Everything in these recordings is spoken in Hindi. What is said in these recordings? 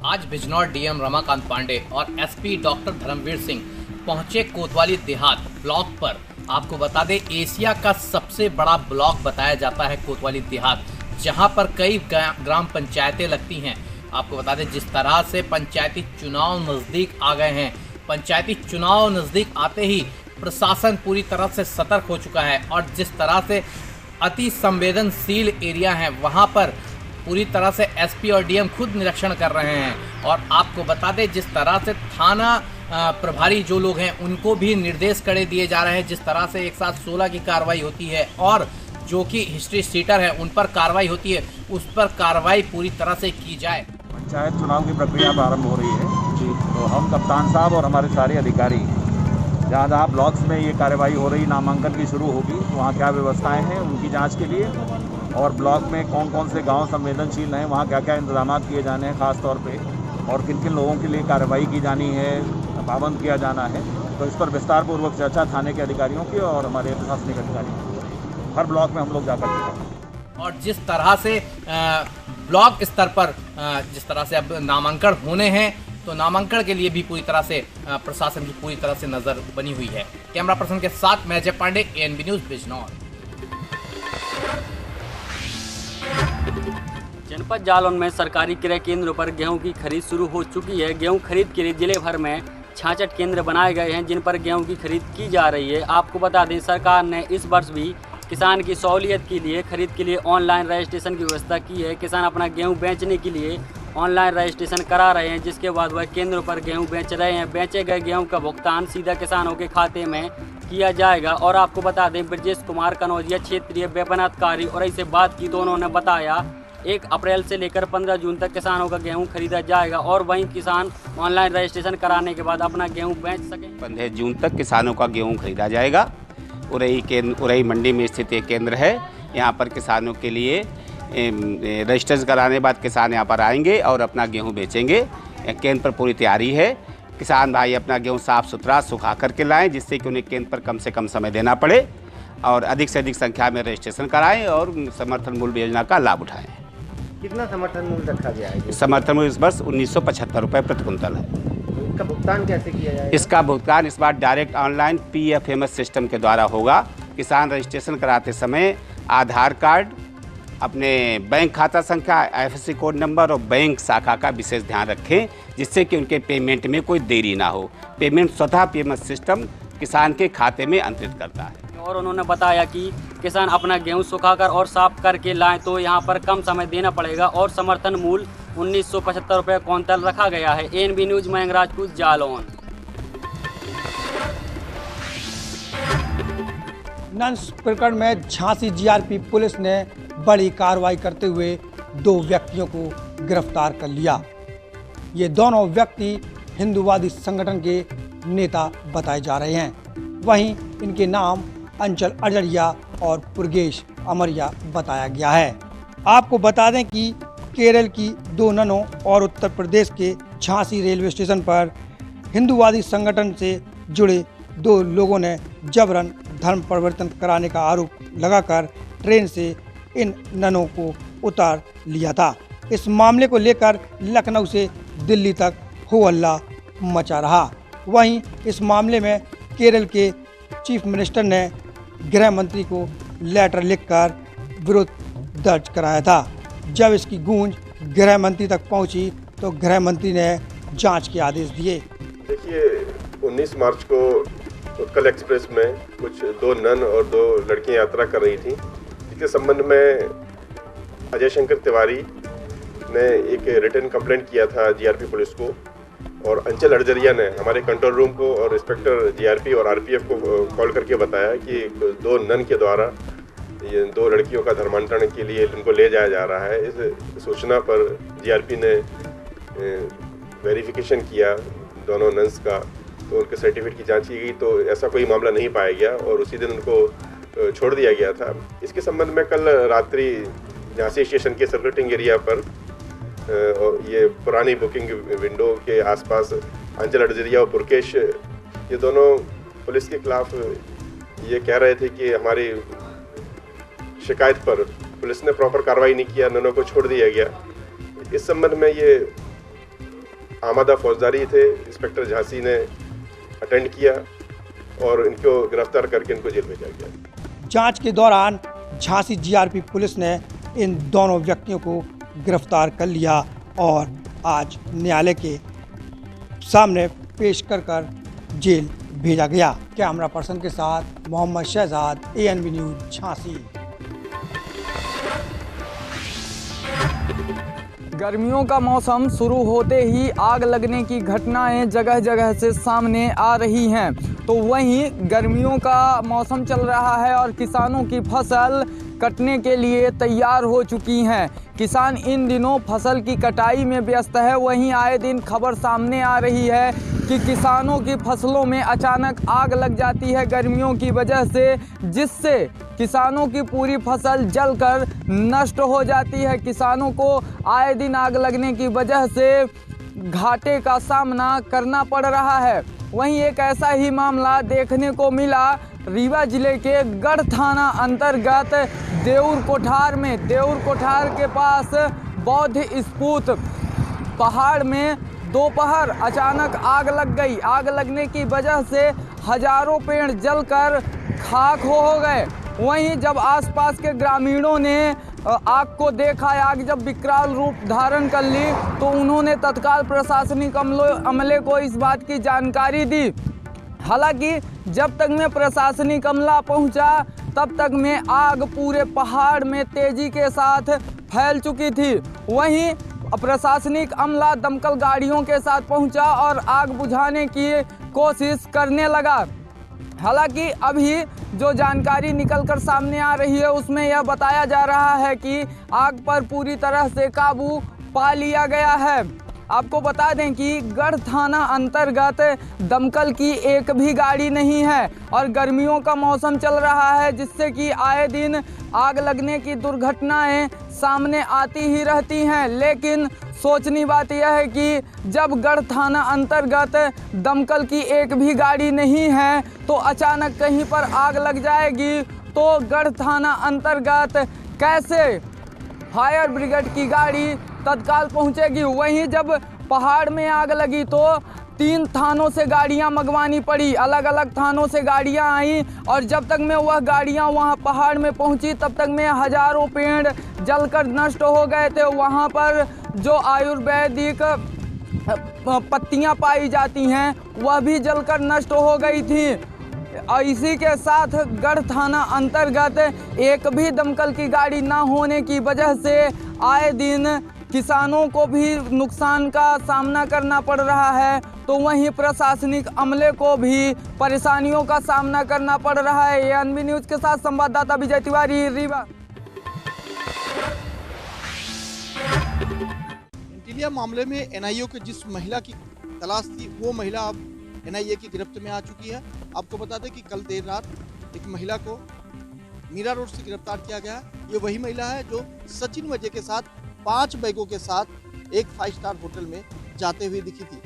आज बिजनौर डीएम रमाकांत पांडे और एसपी डॉक्टर धर्मवीर सिंह पहुंचे कोतवाली देहात ब्लॉक पर। आपको बता दें, एशिया का सबसे बड़ा ब्लॉक बताया जाता है कोतवाली देहात, जहां पर कई ग्राम पंचायतें लगती हैं। आपको बता दें, जिस तरह से पंचायती चुनाव नज़दीक आ गए हैं, पंचायती चुनाव नज़दीक आते ही प्रशासन पूरी तरह से सतर्क हो चुका है और जिस तरह से अति संवेदनशील एरिया है वहां पर पूरी तरह से एसपी और डीएम खुद निरीक्षण कर रहे हैं। और आपको बता दें, जिस तरह से थाना प्रभारी जो लोग हैं उनको भी निर्देश करे दिए जा रहे हैं। जिस तरह से एक साथ 16 की कार्रवाई होती है और जो कि हिस्ट्री सीटर है उन पर कार्रवाई होती है, उस पर कार्रवाई पूरी तरह से की जाए। पंचायत चुनाव की प्रक्रिया प्रारंभ हो रही है जी, तो हम कप्तान साहब और हमारे सारे अधिकारी जहाँ जहाँ ब्लॉक्स में ये कार्रवाई हो रही, नामांकन की शुरू होगी, तो वहाँ क्या व्यवस्थाएं हैं उनकी जांच के लिए, और ब्लॉक में कौन कौन से गांव संवेदनशील हैं, वहाँ क्या क्या इंतजाम किए जाने हैं खास तौर पे, और किन किन लोगों के लिए कार्रवाई की जानी है, पाबंद किया जाना है, तो इस पर विस्तारपूर्वक चर्चा थाने के अधिकारियों की और हमारे प्रशासनिक अधिकारियों की हर ब्लॉक में हम लोग जाकर के करेंगे। और जिस तरह से ब्लॉक स्तर पर जिस तरह से अब नामांकन होने हैं, तो नामांकन के लिए भी पूरी तरह से प्रशासन की पूरी तरह से नजर बनी हुई है। कैमरा पर्सन के साथ मैं अजय पांडे, एएनबी न्यूज़ बिजनौर। जनपद जालौन में सरकारी क्रय केंद्रों पर गेहूं की खरीद शुरू हो चुकी है। गेहूं खरीद के लिए जिले भर में 66 केंद्र बनाए गए हैं जिन पर गेहूं की खरीद की जा रही है। आपको बता दें, सरकार ने इस वर्ष भी किसान की सहूलियत के लिए खरीद के लिए ऑनलाइन रजिस्ट्रेशन की व्यवस्था की है। किसान अपना गेहूं बेचने के लिए ऑनलाइन रजिस्ट्रेशन करा रहे हैं, जिसके बाद वह केंद्रों पर गेहूं बेच रहे हैं। बेचे गए गेहूं का भुगतान सीधा किसानों के खाते में किया जाएगा। और आपको बता दें, ब्रजेश कुमार कनौजिया क्षेत्रीय वेतनाधिकारी और ऐसे बात की तो उन्होंने बताया 1 अप्रैल से लेकर 15 जून तक किसानों का गेहूं खरीदा जाएगा और वहीं किसान ऑनलाइन रजिस्ट्रेशन कराने के बाद अपना गेहूं बेच सकें। 15 जून तक किसानों का गेहूं खरीदा जाएगा। उरई मंडी में स्थित एक केंद्र है, यहाँ पर किसानों के लिए रजिस्टर कराने के बाद किसान यहाँ पर आएंगे और अपना गेहूं बेचेंगे। केंद्र पर पूरी तैयारी है। किसान भाई अपना गेहूं साफ़ सुथरा सुखा करके लाएं, जिससे कि उन्हें केंद्र पर कम से कम समय देना पड़े और अधिक से अधिक संख्या में रजिस्ट्रेशन कराएं और समर्थन मूल्य योजना का लाभ उठाएं। कितना समर्थन मूल्य रखा गया है? समर्थन मूल्य इस वर्ष 1975 रुपये प्रति कुंतल है। इसका भुगतान कैसे किया जाएगा? इसका भुगतान इस बार डायरेक्ट ऑनलाइन PFMS सिस्टम के द्वारा होगा। किसान रजिस्ट्रेशन कराते समय आधार कार्ड, अपने बैंक खाता संख्या, IFSC कोड नंबर और बैंक शाखा का विशेष ध्यान रखें, जिससे कि उनके पेमेंट में कोई देरी ना हो। पेमेंट स्वतः PMS सिस्टम किसान के खाते में अंतरित करता है। और उन्होंने बताया कि किसान अपना गेहूं सुखाकर और साफ करके लाएं तो यहाँ पर कम समय देना पड़ेगा और समर्थन मूल्य 1975 रुपये क्विंटल रखा गया है। ANB news Mayank Rajput, Jalaun. Nun's प्रकरण में झांसी GRP पुलिस ने बड़ी कार्रवाई करते हुए 2 व्यक्तियों को गिरफ्तार कर लिया। ये दोनों व्यक्ति हिंदूवादी संगठन के नेता बताए जा रहे हैं। वहीं इनके नाम अंचल अजड़िया और पुरगेश अमरिया बताया गया है। आपको बता दें कि केरल की 2 ननों और उत्तर प्रदेश के झांसी रेलवे स्टेशन पर हिंदूवादी संगठन से जुड़े 2 लोगों ने जबरन धर्म परिवर्तन कराने का आरोप लगाकर ट्रेन से इन ननों को उतार लिया था। इस मामले को लेकर लखनऊ से दिल्ली तक हो हल्ला मचा रहा। वहीं इस मामले में केरल के चीफ मिनिस्टर ने गृह मंत्री को लेटर लिखकर विरोध दर्ज कराया था। जब इसकी गूंज गृह मंत्री तक पहुंची तो गृह मंत्री ने जांच के आदेश दिए। देखिए, 19 मार्च को उत्कल एक्सप्रेस में कुछ 2 नन और 2 लड़कियां यात्रा कर रही थीं। इसके संबंध में अजय शंकर तिवारी ने एक रिटन कंप्लेंट किया था GRP पुलिस को, और अंचल अड़जरिया ने हमारे कंट्रोल रूम को और इंस्पेक्टर GRP और RPF को कॉल करके बताया कि 2 नन के द्वारा ये 2 लड़कियों का धर्मांतरण के लिए इनको ले जाया जा रहा है। इस सूचना पर GRP ने वेरिफिकेशन किया दोनों नन्स का, तो उनके सर्टिफिकेट की जांच की गई तो ऐसा कोई मामला नहीं पाया गया और उसी दिन उनको छोड़ दिया गया था। इसके संबंध में कल रात्रि झांसी स्टेशन के सर्कुलेटिंग एरिया पर ये पुरानी बुकिंग विंडो के आसपास अंचल अड़जरिया और पुरकेश, ये दोनों पुलिस के खिलाफ ये कह रहे थे कि हमारी शिकायत पर पुलिस ने प्रॉपर कार्रवाई नहीं किया, ननों को छोड़ दिया गया। इस संबंध में ये आमादा फौजदारी थे, इंस्पेक्टर झांसी ने अटेंड किया और इनको गिरफ्तार करके इनको जेल भेजा गया। जांच के दौरान झांसी जीआरपी पुलिस ने इन दोनों व्यक्तियों को गिरफ्तार कर लिया और आज न्यायालय के सामने पेश कर जेल भेजा गया। कैमरा पर्सन के साथ मोहम्मद शहजाद, ANB न्यूज झांसी। गर्मियों का मौसम शुरू होते ही आग लगने की घटनाएं जगह जगह से सामने आ रही हैं। तो वहीं गर्मियों का मौसम चल रहा है और किसानों की फसल कटने के लिए तैयार हो चुकी हैं। किसान इन दिनों फसल की कटाई में व्यस्त है। वहीं आए दिन खबर सामने आ रही है कि किसानों की फसलों में अचानक आग लग जाती है गर्मियों की वजह से, जिससे किसानों की पूरी फसल जलकर नष्ट हो जाती है। किसानों को आए दिन आग लगने की वजह से घाटे का सामना करना पड़ रहा है। वहीं एक ऐसा ही मामला देखने को मिला रीवा जिले के गढ़ थाना अंतर्गत देउर कोठार में। देउर कोठार के पास बौद्ध स्तूप पहाड़ में दोपहर अचानक आग लग गई। आग लगने की वजह से हजारों पेड़ जलकर खाक हो गए। वहीं जब आसपास के ग्रामीणों ने आग को देखा, आग जब विकराल रूप धारण कर ली, तो उन्होंने तत्काल प्रशासनिक अमले को इस बात की जानकारी दी। हालांकि जब तक में प्रशासनिक अमला पहुंचा तब तक में आग पूरे पहाड़ में तेजी के साथ फैल चुकी थी। वहीं प्रशासनिक अमला दमकल गाड़ियों के साथ पहुंचा और आग बुझाने की कोशिश करने लगा। हालांकि अभी जो जानकारी निकलकर सामने आ रही है उसमें यह बताया जा रहा है कि आग पर पूरी तरह से काबू पा लिया गया है। आपको बता दें कि गढ़ थाना अंतर्गत दमकल की एक भी गाड़ी नहीं है और गर्मियों का मौसम चल रहा है, जिससे कि आए दिन आग लगने की दुर्घटनाएं सामने आती ही रहती हैं। लेकिन सोचनी बात यह है कि जब गढ़ थाना अंतर्गत दमकल की एक भी गाड़ी नहीं है तो अचानक कहीं पर आग लग जाएगी तो गढ़ थाना अंतर्गत कैसे फायर ब्रिगेड की गाड़ी तत्काल पहुंचेगी। वहीं जब पहाड़ में आग लगी तो 3 थानों से गाड़ियां मंगवानी पड़ी, अलग अलग थानों से गाड़ियां आई और जब तक में वह गाड़ियां वहां पहाड़ में पहुंची तब तक में हजारों पेड़ जलकर नष्ट हो गए थे। वहां पर जो आयुर्वेदिक पत्तियां पाई जाती हैं वह भी जलकर नष्ट हो गई थी। और इसी के साथ गढ़ थाना अंतर्गत एक भी दमकल की गाड़ी ना होने की वजह से आए दिन किसानों को भी नुकसान का सामना करना पड़ रहा है, तो वहीं प्रशासनिक अमले को भी परेशानियों का सामना करना पड़ रहा है। ANB न्यूज़ के साथ संवाददाता विजय तिवारी, रीवा। इंटीरियर मामले में NIA को जिस महिला की तलाश थी वो महिला अब NIA की गिरफ्त में आ चुकी है। आपको बता दें कि कल देर रात एक महिला को मीरा रोड से गिरफ्तार किया गया। ये वही महिला है जो सचिन वजह के साथ 5 बैगों के साथ एक 5 स्टार होटल में जाते हुए दिखी थी।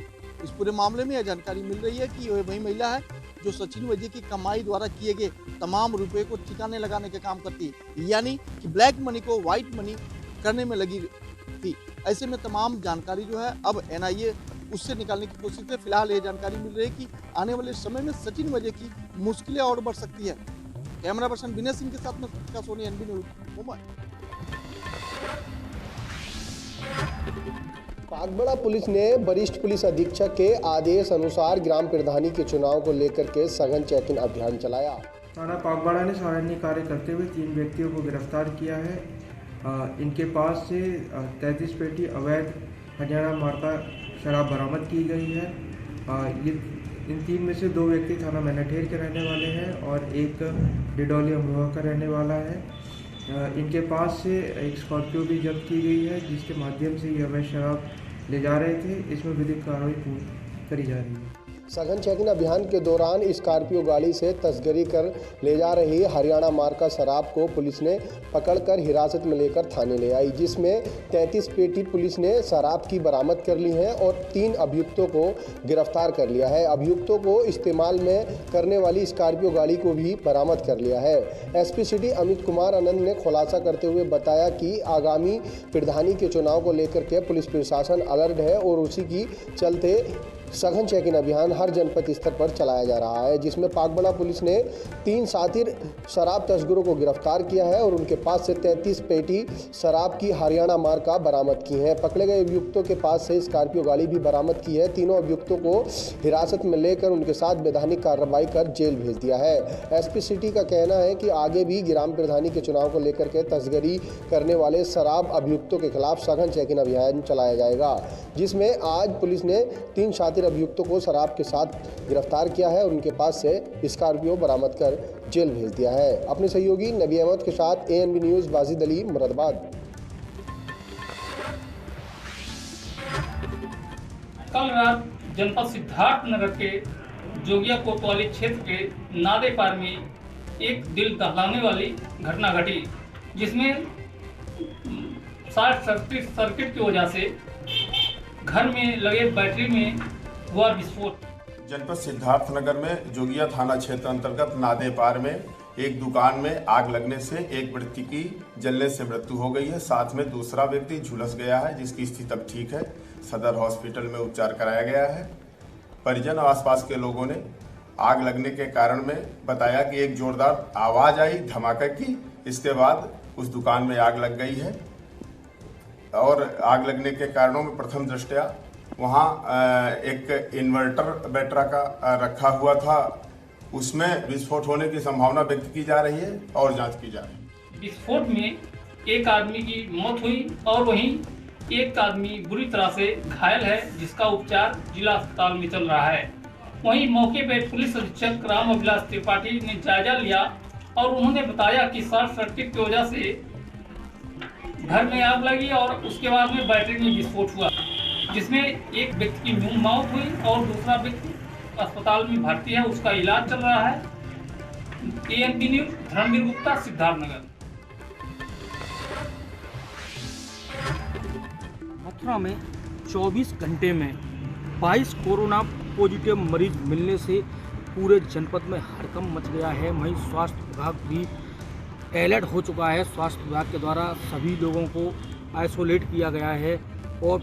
इस पूरे मामले में यह जानकारी मिल रही है कि यह वही महिला है जो सचिन वजह की कमाई द्वारा किए गए तमाम रुपए को ठिकाने लगाने के काम करती है, यानी कि ब्लैक मनी को व्हाइट मनी करने में लगी थी। ऐसे में तमाम जानकारी जो है अब NIA उससे निकालने की कोशिश है। फिलहाल ये जानकारी मिल रही है कि आने वाले समय में सचिन वजह की मुश्किलें और बढ़ सकती है। कैमरा पर्सन विनय सिंह के साथ में सोनी, NB न्यूज़, मुंबई। बागबड़ा पुलिस ने वरिष्ठ पुलिस अधीक्षक के आदेश अनुसार ग्राम प्रधानी के चुनाव को लेकर के सघन चेकिंग अभियान चलाया। थाना बागबड़ा ने सारांनी कार्य करते हुए 3 व्यक्तियों को गिरफ्तार किया है। इनके पास से 33 पेटी अवैध हरियाणा मार्का शराब बरामद की गई है। इन 3 में से 2 व्यक्ति थाना मैनाठेर के रहने वाले हैं और एक डिडौली अमरोहा का रहने वाला है। इनके पास से एक स्कॉर्पियो भी जब्त की गई है जिसके माध्यम से ये अवैध शराब ले जा रहे थे। इसमें विधिक कार्रवाई करी जा रही है। सघन चेकिंग अभियान के दौरान स्कॉर्पियो गाड़ी से तस्करी कर ले जा रही हरियाणा मार्का शराब को पुलिस ने पकड़कर हिरासत में लेकर थाने ले आई, जिसमें 33 पेटी पुलिस ने शराब की बरामद कर ली है और 3 अभियुक्तों को गिरफ्तार कर लिया है। अभियुक्तों को इस्तेमाल में करने वाली स्कॉर्पियो गाड़ी को भी बरामद कर लिया है। एसपी सिटी अमित कुमार आनंद ने खुलासा करते हुए बताया कि आगामी प्रधानी के चुनाव को लेकर के पुलिस प्रशासन अलर्ट है और उसी की चलते सघन चेकिंग अभियान हर जनपद स्तर पर चलाया जा रहा है, जिसमें पाकबड़ा पुलिस ने 3 शातिर शराब तस्करों को गिरफ्तार किया है और उनके पास से 33 पेटी शराब की हरियाणा मार्का बरामद की है। पकड़े गए अभियुक्तों के पास से स्कॉर्पियो गाड़ी भी बरामद की है। तीनों अभियुक्तों को हिरासत में लेकर उनके साथ वैधानिक कार्रवाई कर जेल भेज दिया है। एसपी सिटी का कहना है कि आगे भी ग्राम प्रधानी के चुनाव को लेकर के तस्करी करने वाले शराब अभियुक्तों के खिलाफ सघन चेकिंग अभियान चलाया जाएगा, जिसमें आज पुलिस ने 3 शातिर अभियुक्तों को शराब के साथ गिरफ्तार किया है और उनके पास से स्कॉर्पियो बरामद कर जेल भेज दिया है। अपने सहयोगी नबी अहमद के साथ ANB न्यूज़ वाजिद अली, मुरादाबाद। कल रात जनपद सिद्धार्थनगर के जोगिया कोतवाली क्षेत्र के नादे पार में एक दिल दहलाने वाली घटना घटी, जिसमें शॉर्ट सर्किट की वजह से घर में लगे बैटरी में हुआ विस्फोट। जनपद सिद्धार्थनगर में जोगिया थाना क्षेत्र अंतर्गत नादे पार में एक दुकान में आग लगने से एक व्यक्ति की जलने से मृत्यु हो गई है। साथ में दूसरा व्यक्ति झुलस गया है, जिसकी स्थिति अब ठीक है। सदर हॉस्पिटल में उपचार कराया गया है। परिजन और आसपास के लोगों ने आग लगने के कारण में बताया कि एक जोरदार आवाज आई धमाके की, इसके बाद उस दुकान में आग लग गई है। और आग लगने के कारणों में प्रथम दृष्टया वहाँ एक इन्वर्टर बैटरा का रखा हुआ था, उसमें विस्फोट होने की संभावना व्यक्त की जा रही है और जांच की जा रही है। विस्फोट में एक आदमी की मौत हुई और वहीं एक आदमी बुरी तरह से घायल है, जिसका उपचार जिला अस्पताल में चल रहा है। वहीं मौके पर पुलिस अधीक्षक राम अभिलाष त्रिपाठी ने जायजा लिया और उन्होंने बताया कि शॉर्ट सर्किट की वजह से घर में आग लगी और उसके बाद में बैटरी में विस्फोट हुआ, जिसमें एक व्यक्ति की मौत हुई और दूसरा व्यक्ति अस्पताल में भर्ती है, उसका इलाज चल रहा है। ANB news Dharmveer Gupta, Siddharthnagar. मथुरा में 24 घंटे में 22 कोरोना पॉजिटिव मरीज मिलने से पूरे जनपद में हड़कंप मच गया है। वहीं स्वास्थ्य विभाग भी अलर्ट हो चुका है। स्वास्थ्य विभाग के द्वारा सभी लोगों को आइसोलेट किया गया है और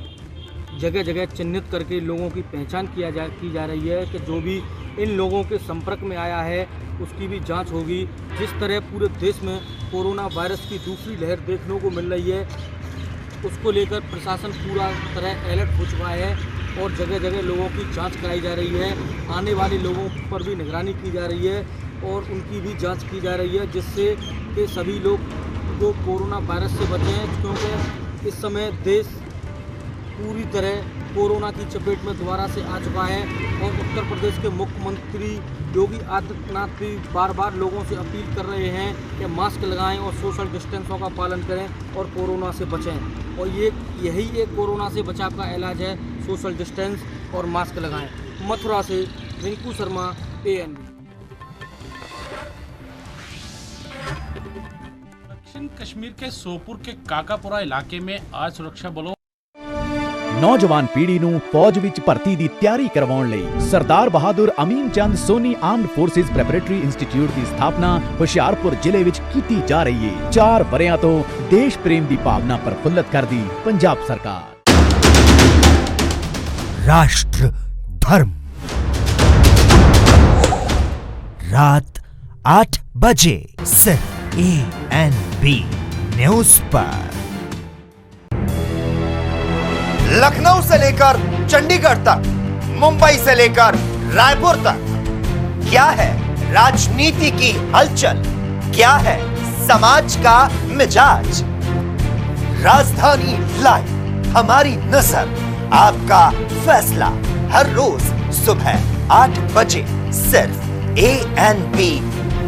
जगह जगह चिन्हित करके लोगों की पहचान की जा रही है कि जो भी इन लोगों के संपर्क में आया है उसकी भी जांच होगी। जिस तरह पूरे देश में कोरोना वायरस की दूसरी लहर देखने को मिल रही है, उसको लेकर प्रशासन पूरा तरह अलर्ट हो चुका है और जगह जगह लोगों की जांच कराई जा रही है। आने वाले लोगों पर भी निगरानी की जा रही है और उनकी भी जांच की जा रही है, जिससे कि सभी लोग को कोरोना वायरस से बचें, क्योंकि इस समय देश पूरी तरह कोरोना की चपेट में दोबारा से आ चुका है। और उत्तर प्रदेश के मुख्यमंत्री योगी आदित्यनाथ भी बार बार लोगों से अपील कर रहे हैं कि मास्क लगाएं और सोशल डिस्टेंसों का पालन करें और कोरोना से बचें। और यही एक कोरोना से बचाव का इलाज है, सोशल डिस्टेंस और मास्क लगाएं। मथुरा से रिंकू शर्मा, ANB। दक्षिण कश्मीर के सोपुर के काकापुरा इलाके में आज सुरक्षा बलों नौजवान पीढ़ी ਨੂੰ ਫੌਜ ਵਿੱਚ ਭਰਤੀ ਦੀ ਤਿਆਰੀ ਕਰਵਾਉਣ ਲਈ Sardar Bahadur Amin Chand Soni Armed Forces Preparatory Institute ਦੀ ਸਥਾਪਨਾ ਹੁਸ਼ਿਆਰਪੁਰ ਜ਼ਿਲ੍ਹੇ ਵਿੱਚ ਕੀਤੀ ਜਾ ਰਹੀ ਹੈ। 4 ਵਰਿਆਂ ਤੋਂ ਦੇਸ਼ ਪ੍ਰੇਮ ਦੀ ਭਾਵਨਾ ਪ੍ਰਫੁੱਲਤ ਕਰਦੀ ਪੰਜਾਬ ਸਰਕਾਰ। राष्ट्र धर्म रात 8 बजे सिर्फ ANB न्यूज पर। लखनऊ से लेकर चंडीगढ़ तक, मुंबई से लेकर रायपुर तक, क्या है राजनीति की हलचल, क्या है समाज का मिजाज। राजधानी लाइव, हमारी नजर, आपका फैसला, हर रोज सुबह 8 बजे सिर्फ ANB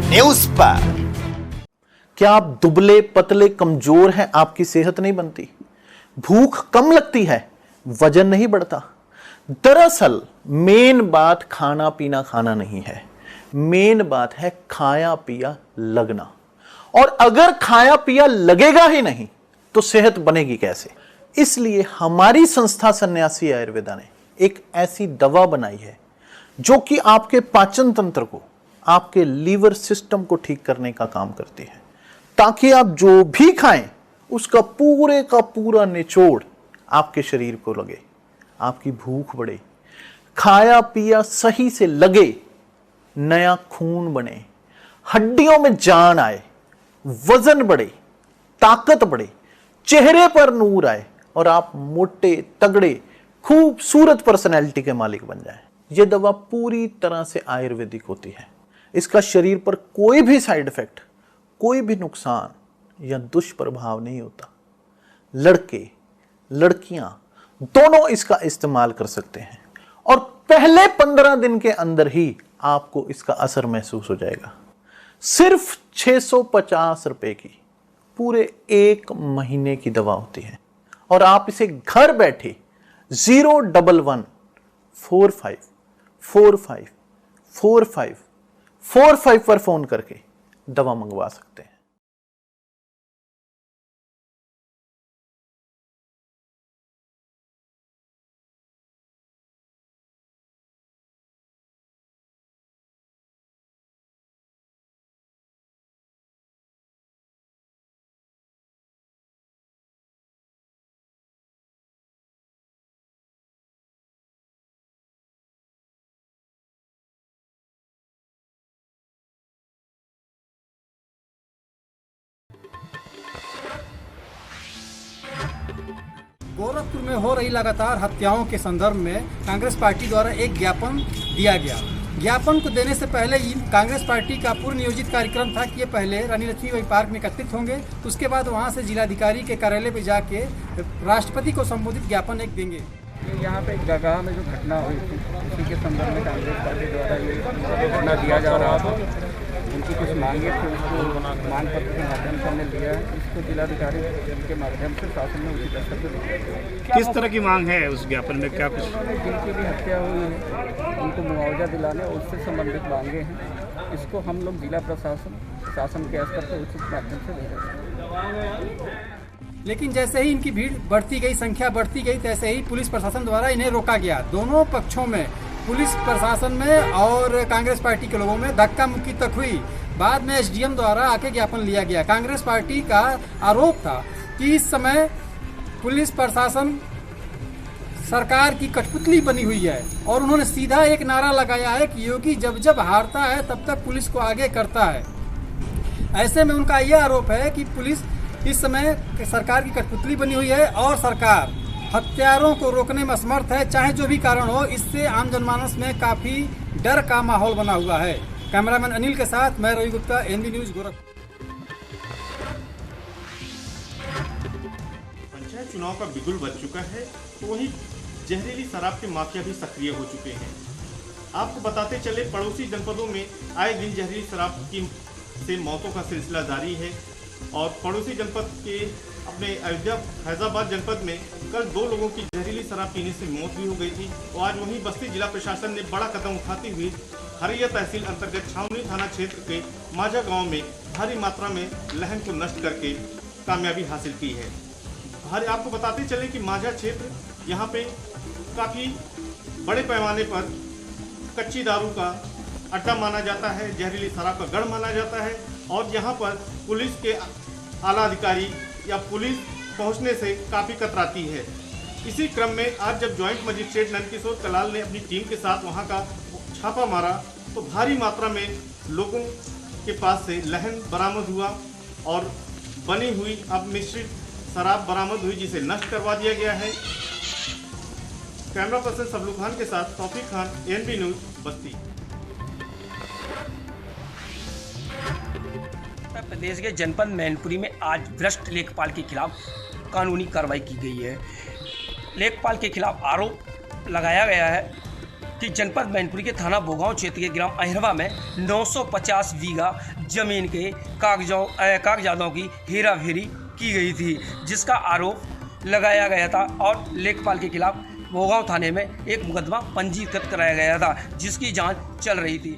न्यूज पर। क्या आप दुबले पतले कमजोर हैं, आपकी सेहत नहीं बनती, भूख कम लगती है, वजन नहीं बढ़ता, दरअसल मेन बात खाना पीना खाना नहीं है, मेन बात है खाया पिया लगना। और अगर खाया पिया लगेगा ही नहीं तो सेहत बनेगी कैसे? इसलिए हमारी संस्था सन्यासी आयुर्वेदा ने एक ऐसी दवा बनाई है जो कि आपके पाचन तंत्र को, आपके लीवर सिस्टम को ठीक करने का काम करती है, ताकि आप जो भी खाएं उसका पूरे का पूरा निचोड़ आपके शरीर को लगे, आपकी भूख बढ़े, खाया पिया सही से लगे, नया खून बने, हड्डियों में जान आए, वजन बढ़े, ताकत बढ़े, चेहरे पर नूर आए और आप मोटे तगड़े खूबसूरत पर्सनैलिटी के मालिक बन जाएं। यह दवा पूरी तरह से आयुर्वेदिक होती है। इसका शरीर पर कोई भी साइड इफेक्ट, कोई भी नुकसान या दुष्प्रभाव नहीं होता। लड़के लड़कियां दोनों इसका इस्तेमाल कर सकते हैं और पहले 15 दिन के अंदर ही आपको इसका असर महसूस हो जाएगा। सिर्फ 650 रुपए की पूरे 1 महीने की दवा होती है और आप इसे घर बैठे 01145454545 पर फोन करके दवा मंगवा सकते हैं। गोरखपुर में हो रही लगातार हत्याओं के संदर्भ में कांग्रेस पार्टी द्वारा एक ज्ञापन दिया गया। ज्ञापन को देने से पहले ही कांग्रेस पार्टी का पूर्व नियोजित कार्यक्रम था कि ये पहले रानी लक्ष्मीबाई पार्क में एकत्रित होंगे, उसके बाद वहां से जिलाधिकारी के कार्यालय पे जाके राष्ट्रपति को संबोधित ज्ञापन एक देंगे। यहाँ पे गगहा में जो घटना हुई थी उसी के संदर्भ में कांग्रेस पार्टी द्वारा ये घटना दिया जा रहा था। उनकी कुछ मांगे थे, उसको मांग पत्र के माध्यम से हमने लिया है। इसको जिलाधिकारी के माध्यम से शासन में उचित स्तर पर दिया। किस तरह की मांग है उस ज्ञापन में? क्या कुछ जिनकी भी हत्या हुई है उनको मुआवजा दिलाने और उससे संबंधित मांगे हैं। इसको हम लोग जिला प्रशासन शासन के स्तर पर उचित माध्यम से दे रहे हैं। लेकिन जैसे ही इनकी भीड़ बढ़ती गई, संख्या बढ़ती गई, तैसे ही पुलिस प्रशासन द्वारा इन्हें रोका गया। दोनों पक्षों में, पुलिस प्रशासन में और कांग्रेस पार्टी के लोगों में धक्का मुक्की तक हुई। बाद में एसडीएम द्वारा आके ज्ञापन लिया गया। कांग्रेस पार्टी का आरोप था कि इस समय पुलिस प्रशासन सरकार की कठपुतली बनी हुई है और उन्होंने सीधा एक नारा लगाया है कि योगी जब जब हारता है तब तक पुलिस को आगे करता है। ऐसे में उनका यह आरोप है कि पुलिस इस समय सरकार की कठपुतली बनी हुई है और सरकार हत्यारों को रोकने में असमर्थ है, चाहे जो भी कारण हो। इससे आम जनमानस में काफ़ी डर का माहौल बना हुआ है। कैमरामैन अनिल के साथ मैं रवि गुप्ता, एनबी न्यूज़ गोरखपुर। पंचायत चुनाव का बिगुल बज चुका है तो वहीं जहरीली शराब के माफिया भी सक्रिय हो चुके हैं। आपको बताते चले, पड़ोसी जनपदों में आए दिन जहरीली शराब की से मौतों का सिलसिला जारी है और पड़ोसी जनपद के अपने अयोध्या फैजाबाद जनपद में कल 2 लोगों की जहरीली शराब पीने से मौत भी हो गई थी। और आज वहीं बस्ती जिला प्रशासन ने बड़ा कदम उठाते हुए हरिया तहसील अंतर्गत छावनी थाना क्षेत्र के माझा गांव में भारी मात्रा में लहन को नष्ट करके कामयाबी हासिल की है। आपको बताते चले कि माझा क्षेत्र यहाँ पे काफ़ी बड़े पैमाने पर कच्ची दारू का अड्डा माना जाता है, जहरीली शराब का गढ़ माना जाता है और यहाँ पर पुलिस के आला अधिकारी या पुलिस पहुँचने से काफ़ी कतराती है। इसी क्रम में आज जब जॉइंट मजिस्ट्रेट नंदकिशोर कलाल ने अपनी टीम के साथ वहाँ का छापा मारा तो भारी मात्रा में लोगों के पास से लहन बरामद हुआ और बनी हुई अब मिश्रित शराब बरामद हुई जिसे नष्ट करवा दिया गया है। कैमरा पर्सन सबलू खान के साथ तौफीक खान, एनबी न्यूज़ बस्ती। उत्तर प्रदेश के जनपद मैनपुरी में आज भ्रष्ट लेखपाल के खिलाफ कानूनी कार्रवाई की गई है। लेखपाल के खिलाफ आरोप लगाया गया है कि जनपद मैनपुरी के थाना बोगांव क्षेत्र के ग्राम अहिरवा में 950 बीघा जमीन के कागजातों की हेराफेरी की गई थी, जिसका आरोप लगाया गया था और लेखपाल के खिलाफ भोगांव थाने में एक मुकदमा पंजीकृत कराया गया था, जिसकी जांच चल रही थी।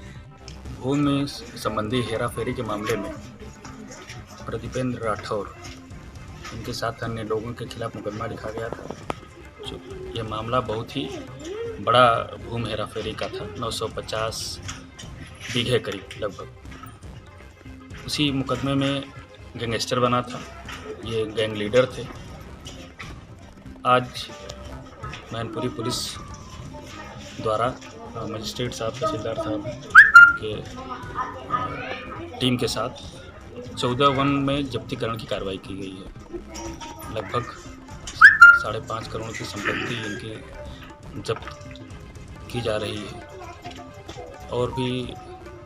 भूमि संबंधी हेराफेरी के मामले में प्रतिपेंद्र राठौर इनके साथ अन्य लोगों के खिलाफ मुकदमा लिखा गया था। जो ये मामला बहुत ही बड़ा भूमि हेराफेरी का था, 950 बीघे करीब लगभग। उसी मुकदमे में गैंगस्टर बना था, ये गैंग लीडर थे। आज मैनपुरी पुलिस द्वारा मजिस्ट्रेट साहब, तहसीलदार साहब के टीम के साथ 14 में जब्तीकरण की कार्रवाई की गई है। लगभग 5.5 करोड़ की संपत्ति इनकी जब्त की जा रही है और भी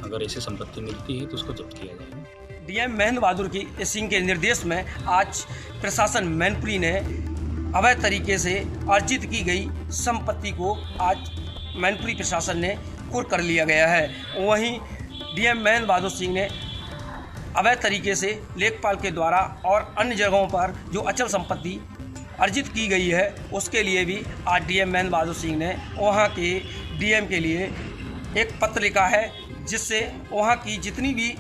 अगर ऐसी संपत्ति मिलती है तो उसको जब्त किया जाएगा। डीएम महेंद्र बहादुर सिंह के निर्देश में आज प्रशासन मैनपुरी ने अवैध तरीके से अर्जित की गई संपत्ति को आज मैनपुरी प्रशासन ने कुर्क कर लिया गया है। वहीं डीएम महेंद्र बहादुर सिंह ने अवैध तरीके से लेखपाल के द्वारा और अन्य जगहों पर जो अचल संपत्ति अर्जित की गई है, उसके लिए भी आज डीएम महेंद्र बहादुर सिंह ने वहाँ के डीएम के लिए एक पत्र लिखा है, जिससे वहाँ की जितनी भी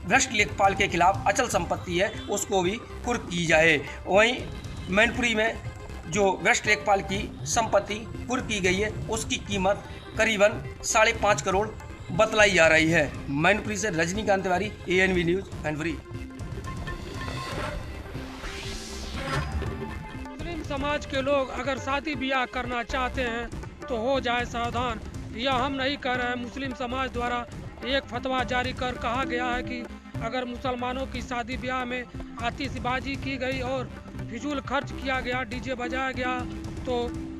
भ्रष्ट लेखपाल के खिलाफ अचल संपत्ति है उसको भी कुर्क की जाए। वहीं मैनपुरी में जो भ्रष्ट लेखपाल की संपत्ति कुर्क की गई है, उसकी कीमत करीबन 5.5 करोड़ बतलाई जा रही है। मैनपुरी से रजनीकांत तिवारी, ANV न्यूज़, मैनपुरी। मुस्लिम समाज के लोग अगर शादी ब्याह करना चाहते हैं तो हो जाए सावधान। यह हम नहीं कह रहे हैं, मुस्लिम समाज द्वारा एक फतवा जारी कर कहा गया है कि अगर मुसलमानों की शादी ब्याह में आतिशबाजी की गई और फिजूल खर्च किया गया, डीजे बजाया गया, तो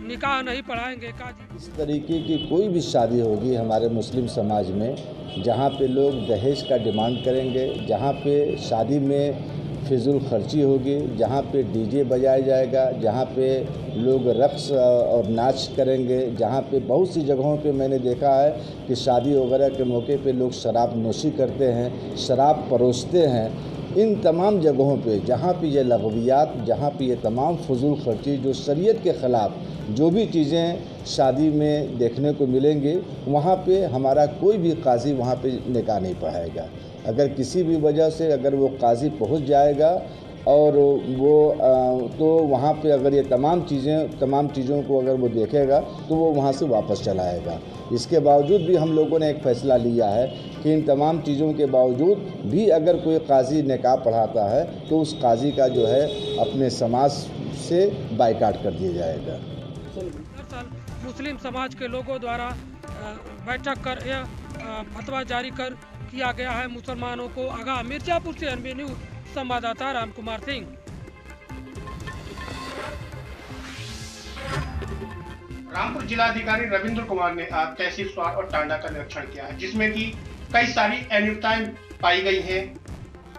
निकाह नहीं पढ़ाएंगे। काजी इस तरीके की कोई भी शादी होगी हमारे मुस्लिम समाज में, जहाँ पे लोग दहेज का डिमांड करेंगे, जहाँ पे शादी में फिजूल खर्ची होगी, जहाँ पे डीजे बजाया जाएगा, जहाँ पे लोग रक्स और नाच करेंगे, जहाँ पे बहुत सी जगहों पे मैंने देखा है कि शादी वगैरह के मौके पे लोग शराब नोशी करते हैं, शराब परोसते हैं। इन तमाम जगहों पे जहाँ पे ये लगवियात, जहाँ पे ये तमाम फजूल खर्ची जो शरीयत के ख़िलाफ़ जो भी चीज़ें शादी में देखने को मिलेंगी, वहाँ पे हमारा कोई भी काजी वहाँ पे निकाह नहीं पढ़ाएगा। अगर किसी भी वजह से अगर वो काजी पहुँच जाएगा और वो तो वहाँ पे अगर ये तमाम चीज़ों को अगर वो देखेगा तो वो वहाँ से वापस चला आएगा। इसके बावजूद भी हम लोगों ने एक फ़ैसला लिया है कि इन तमाम चीज़ों के बावजूद भी अगर कोई काजी निकाह पढ़ाता है तो उस काजी का जो है अपने समाज से बाइकाट कर दिया जाएगा। मुस्लिम समाज के लोगों द्वारा बैठक कर यह फतवा जारी कर किया गया है मुसलमानों को आगाह। मिर्जापुर से ANV न्यूज़ संवाददाता राम कुमार सिंह। रामपुर जिलाधिकारी रविंद्र कुमार ने आज तहसील स्वार और टांडा का निरीक्षण किया है, जिसमें कि कई सारी अनियमितताएं पाई गई हैं।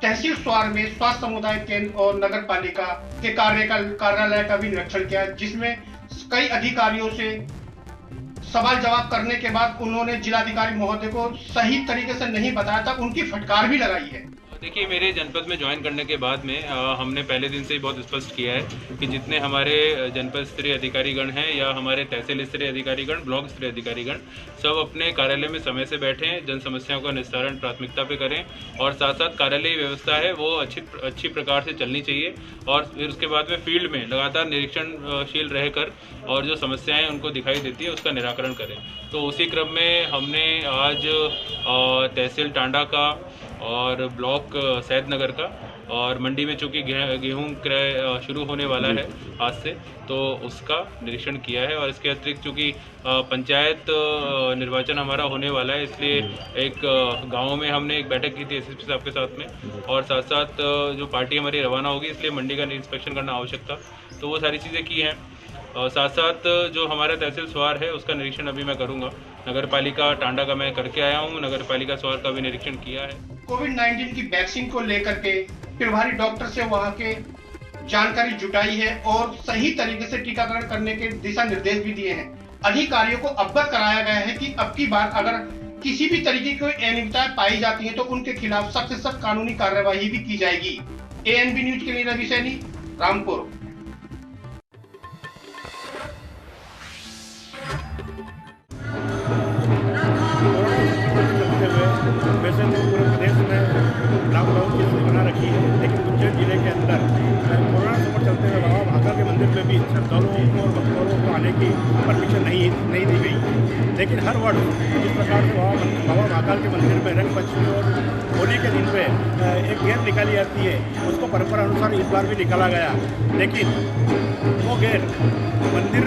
तहसील स्वार में स्वास्थ्य समुदाय केंद्र और नगर पालिका के कार्यालय का भी निरीक्षण किया, जिसमें कई अधिकारियों से सवाल जवाब करने के बाद उन्होंने जिलाधिकारी महोदय को सही तरीके से नहीं बताया था, उनकी फटकार भी लगाई है। देखिए, मेरे जनपद में ज्वाइन करने के बाद में हमने पहले दिन से ही बहुत स्पष्ट किया है कि जितने हमारे जनपद स्तरीय अधिकारीगण हैं या हमारे तहसील स्तरीय अधिकारीगण, ब्लॉक स्तरीय अधिकारीगण, सब अपने कार्यालय में समय से बैठें, जन समस्याओं का निस्तारण प्राथमिकता पे करें और साथ साथ कार्यालय व्यवस्था है वो अच्छी प्रकार से चलनी चाहिए और फिर उसके बाद में फील्ड में लगातार निरीक्षणशील रहकर और जो समस्याएँ उनको दिखाई देती है उसका निराकरण करें। तो उसी क्रम में हमने आज तहसील टांडा का और ब्लॉक सैदनगर का और मंडी में चूँकि गेहूं क्रय शुरू होने वाला है आज से, तो उसका निरीक्षण किया है। और इसके अतिरिक्त चूँकि पंचायत निर्वाचन हमारा होने वाला है, इसलिए एक गाँव में हमने एक बैठक की थी SSP साहब के साथ में और साथ साथ जो पार्टी हमारी रवाना होगी इसलिए मंडी का इंस्पेक्शन करना आवश्यक था, तो वो सारी चीज़ें की हैं। और साथ साथ जो हमारा तहसील स्वार है उसका निरीक्षण अभी मैं करूंगा। नगर पालिका टांडा का मैं करके आया हूं, नगर पालिका स्वार का भी निरीक्षण किया है। कोविड-19 की वैक्सीन को लेकर के प्रभारी डॉक्टर से वहां के जानकारी जुटाई है और सही तरीके से टीकाकरण करने के दिशा निर्देश भी दिए हैं। अधिकारियों को अवगत कराया गया है कि अब की बार अगर किसी भी तरीके की अनियमितताएं पाई जाती हैं तो उनके खिलाफ सख्त से सख्त कानूनी कार्यवाही भी की जाएगी। ANV न्यूज के लिए रवि सैनी, रामपुर। श्रद्धालुओं को और भक्तों को आने की परमिशन नहीं दी गई। लेकिन हर वर्ष जिस प्रकार से बाबा महाकाल के मंदिर में रंग पंचमी और होली के दिन पे एक गेर निकाली जाती है, उसको परंपरा अनुसार इस बार भी निकाला गया। लेकिन वो गेर मंदिर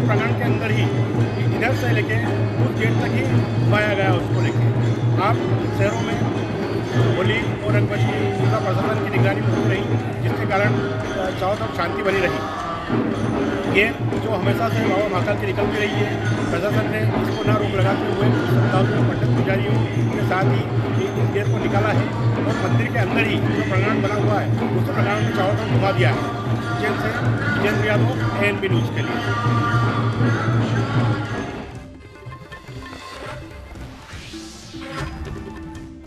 प्रांगण के अंदर ही इधर से लेके उस गेट तक ही पाया गया। उसको लेके आप शहरों में होली और रंगपंचमी जिला प्रशासन की निगरानी में हो रही, जिसके कारण चारों तरफ शांति बनी रही। ये जो हमेशा से बाबा महाकाल की निकलती रही है, प्रशासन ने इसको न रोक लगाते हुए श्रद्धालुओं पंडित पुजारियों के साथ ही इस गेट को निकाला है और मंदिर के अंदर ही जो प्रांगण बना हुआ है उस प्रांगण में चारों तरफ घुमा दिया है। उज्जैन से जितेंद्र यादव, ANB न्यूज़ के लिए।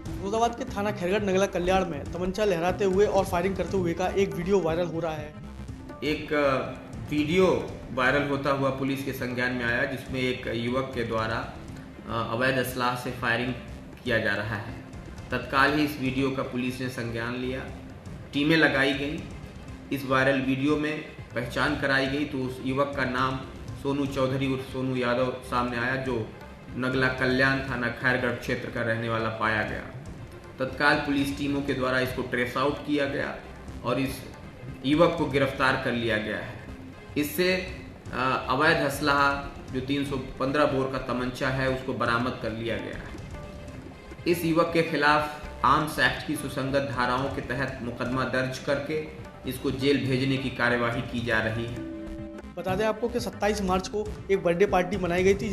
फिरोजाबाद के थाना खैरगढ़ नगला कल्याण में तमंचा लहराते हुए और फायरिंग करते हुए का एक वीडियो वायरल हो रहा है। एक वीडियो वायरल होता हुआ पुलिस के संज्ञान में आया, जिसमें एक युवक के द्वारा अवैध असलाह से फायरिंग किया जा रहा है। तत्काल ही इस वीडियो का पुलिस ने संज्ञान लिया, टीमें लगाई गई। इस वायरल वीडियो में पहचान कराई गई तो उस युवक का नाम सोनू चौधरी उर्फ सोनू यादव सामने आया, जो नगला कल्याण थाना खैरगढ़ क्षेत्र का रहने वाला पाया गया। तत्काल पुलिस टीमों के द्वारा इसको ट्रेस आउट किया गया और इस युवक को गिरफ्तार कर लिया गया है। इससे अवैध असलाह जो 315 बोर का तमंचा है उसको बरामद कर लिया गया है। इस युवक के खिलाफ आर्म्स एक्ट की सुसंगत धाराओं के तहत मुकदमा दर्ज करके इसको जेल भेजने की कार्यवाही की जा रही है। बता दें आपको कि 27 मार्च को एक बर्थडे पार्टी मनाई गई थी,